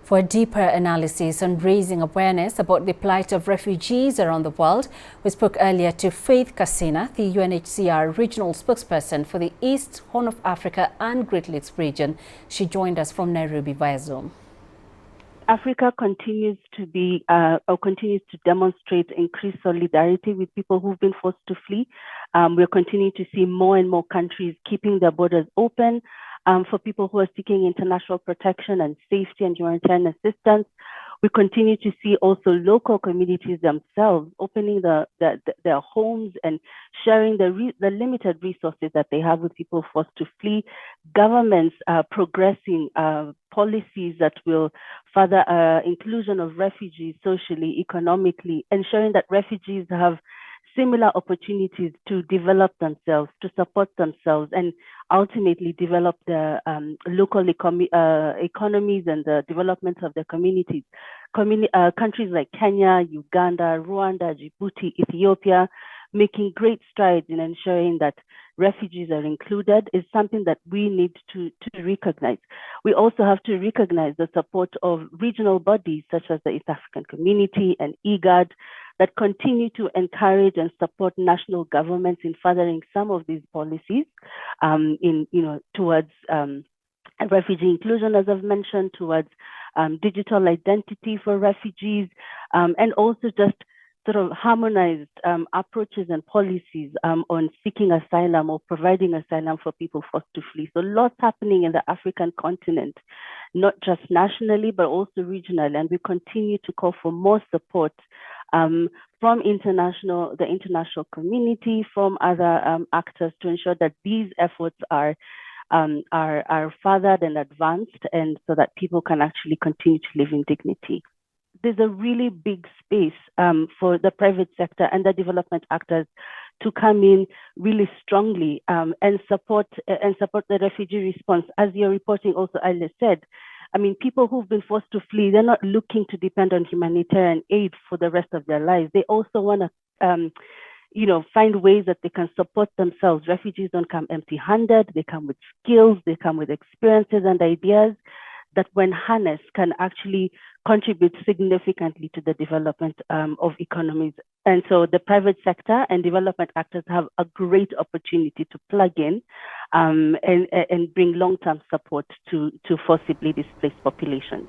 For a deeper analysis on raising awareness about the plight of refugees around the world, we spoke earlier to Faith Kasina, the UNHCR Regional Spokesperson for the East, Horn of Africa and Great Lakes region. She joined us from Nairobi via Zoom. Africa continues to demonstrate increased solidarity with people who've been forced to flee. We're continuing to see more and more countries keeping their borders open for people who are seeking international protection and safety and humanitarian assistance. We continue to see also local communities themselves opening their homes and sharing the limited resources that they have with people forced to flee. Governments progressing policies that will further inclusion of refugees socially, economically, ensuring that refugees have similar opportunities to develop themselves, to support themselves, and ultimately develop the local economies and the development of their communities. Countries like Kenya, Uganda, Rwanda, Djibouti, Ethiopia, making great strides in ensuring that refugees are included is something that we need to recognize. We also have to recognize the support of regional bodies such as the East African Community and IGAD that continue to encourage and support national governments in furthering some of these policies towards refugee inclusion, as I've mentioned, towards digital identity for refugees, and also just sort of harmonized approaches and policies on seeking asylum or providing asylum for people forced to flee. So lots happening in the African continent, not just nationally, but also regionally. And we continue to call for more support from the international community, from other actors to ensure that these efforts are furthered and advanced, and so that people can actually continue to live in dignity. There's a really big space for the private sector and the development actors to come in really strongly and support the refugee response. As your reporting also earlier said, I mean, people who've been forced to flee, they're not looking to depend on humanitarian aid for the rest of their lives. They also want to find ways that they can support themselves. Refugees don't come empty-handed. They come with skills, they come with experiences and ideas that when harnessed can actually contribute significantly to the development of economies. And so the private sector and development actors have a great opportunity to plug in and bring long-term support to forcibly displaced populations.